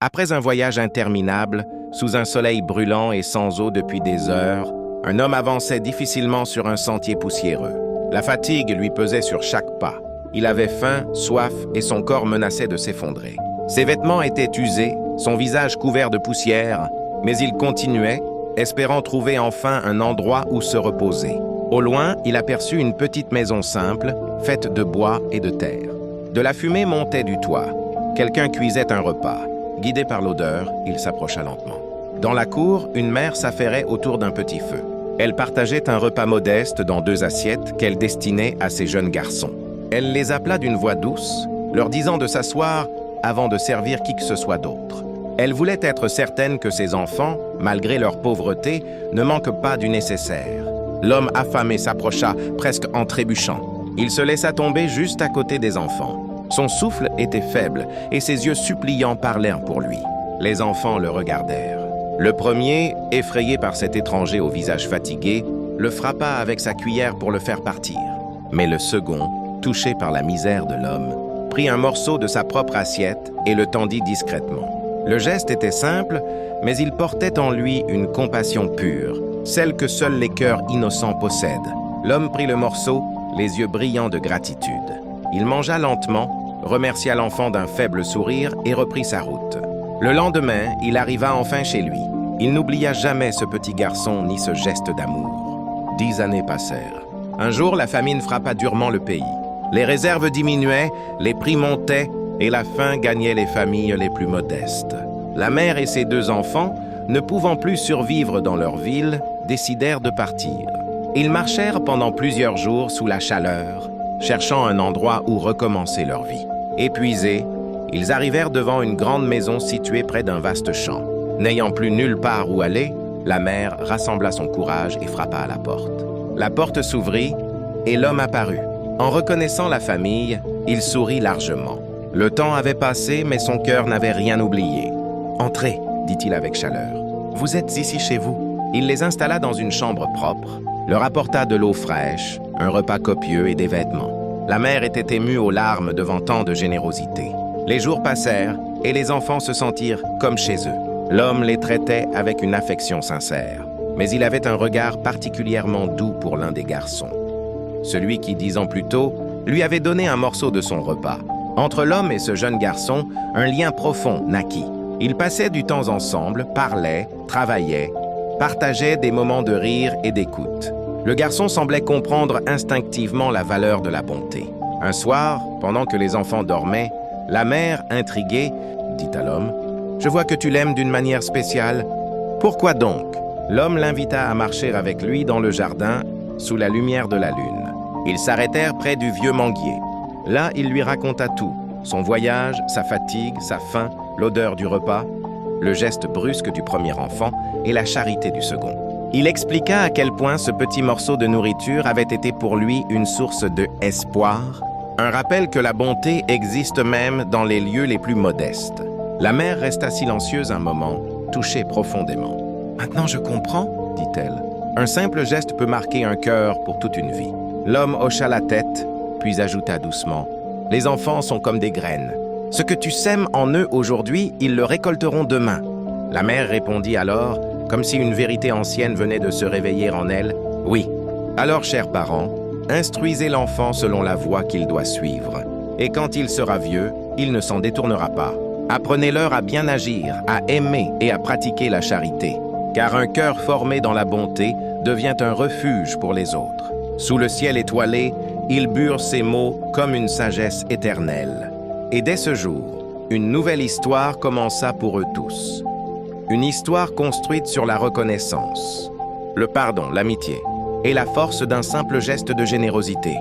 Après un voyage interminable, sous un soleil brûlant et sans eau depuis des heures, un homme avançait difficilement sur un sentier poussiéreux. La fatigue lui pesait sur chaque pas. Il avait faim, soif et son corps menaçait de s'effondrer. Ses vêtements étaient usés, son visage couvert de poussière, mais il continuait, espérant trouver enfin un endroit où se reposer. Au loin, il aperçut une petite maison simple, faite de bois et de terre. De la fumée montait du toit. Quelqu'un cuisait un repas. Guidé par l'odeur, il s'approcha lentement. Dans la cour, une mère s'affairait autour d'un petit feu. Elle partageait un repas modeste dans 2 assiettes qu'elle destinait à ses jeunes garçons. Elle les appela d'une voix douce, leur disant de s'asseoir avant de servir qui que ce soit d'autre. Elle voulait être certaine que ses enfants, malgré leur pauvreté, ne manquent pas du nécessaire. L'homme affamé s'approcha, presque en trébuchant. Il se laissa tomber juste à côté des enfants. Son souffle était faible et ses yeux suppliants parlèrent pour lui. Les enfants le regardèrent. Le premier, effrayé par cet étranger au visage fatigué, le frappa avec sa cuillère pour le faire partir. Mais le second, touché par la misère de l'homme, prit un morceau de sa propre assiette et le tendit discrètement. Le geste était simple, mais il portait en lui une compassion pure, celle que seuls les cœurs innocents possèdent. L'homme prit le morceau, les yeux brillants de gratitude. Il mangea lentement, remercia l'enfant d'un faible sourire et reprit sa route. Le lendemain, il arriva enfin chez lui. Il n'oublia jamais ce petit garçon ni ce geste d'amour. 10 années passèrent. Un jour, la famine frappa durement le pays. Les réserves diminuaient, les prix montaient et la faim gagnait les familles les plus modestes. La mère et ses 2 enfants, ne pouvant plus survivre dans leur ville, décidèrent de partir. Ils marchèrent pendant plusieurs jours sous la chaleur, cherchant un endroit où recommencer leur vie. Épuisés, ils arrivèrent devant une grande maison située près d'un vaste champ. N'ayant plus nulle part où aller, la mère rassembla son courage et frappa à la porte. La porte s'ouvrit et l'homme apparut. En reconnaissant la famille, il sourit largement. Le temps avait passé, mais son cœur n'avait rien oublié. « Entrez », dit-il avec chaleur. « Vous êtes ici chez vous ». Il les installa dans une chambre propre, leur apporta de l'eau fraîche, un repas copieux et des vêtements. La mère était émue aux larmes devant tant de générosité. Les jours passèrent et les enfants se sentirent comme chez eux. L'homme les traitait avec une affection sincère, mais il avait un regard particulièrement doux pour l'un des garçons. Celui qui, 10 ans plus tôt, lui avait donné un morceau de son repas. Entre l'homme et ce jeune garçon, un lien profond naquit. Ils passaient du temps ensemble, parlaient, travaillaient, partageaient des moments de rire et d'écoute. Le garçon semblait comprendre instinctivement la valeur de la bonté. Un soir, pendant que les enfants dormaient, la mère, intriguée, dit à l'homme « Je vois que tu l'aimes d'une manière spéciale. Pourquoi donc ?» L'homme l'invita à marcher avec lui dans le jardin, sous la lumière de la lune. Ils s'arrêtèrent près du vieux manguier. Là, il lui raconta tout, son voyage, sa fatigue, sa faim, l'odeur du repas, le geste brusque du premier enfant et la charité du second. Il expliqua à quel point ce petit morceau de nourriture avait été pour lui une source d'espoir, un rappel que la bonté existe même dans les lieux les plus modestes. La mère resta silencieuse un moment, touchée profondément. « Maintenant je comprends, dit-elle. Un simple geste peut marquer un cœur pour toute une vie. » L'homme hocha la tête, puis ajouta doucement « Les enfants sont comme des graines. Ce que tu sèmes en eux aujourd'hui, ils le récolteront demain. » La mère répondit alors, comme si une vérité ancienne venait de se réveiller en elle, « Oui. Alors, chers parents, instruisez l'enfant selon la voie qu'il doit suivre. Et quand il sera vieux, il ne s'en détournera pas. Apprenez-leur à bien agir, à aimer et à pratiquer la charité. Car un cœur formé dans la bonté devient un refuge pour les autres. Sous le ciel étoilé, ils burent ces mots comme une sagesse éternelle. » Et dès ce jour, une nouvelle histoire commença pour eux tous. Une histoire construite sur la reconnaissance, le pardon, l'amitié et la force d'un simple geste de générosité.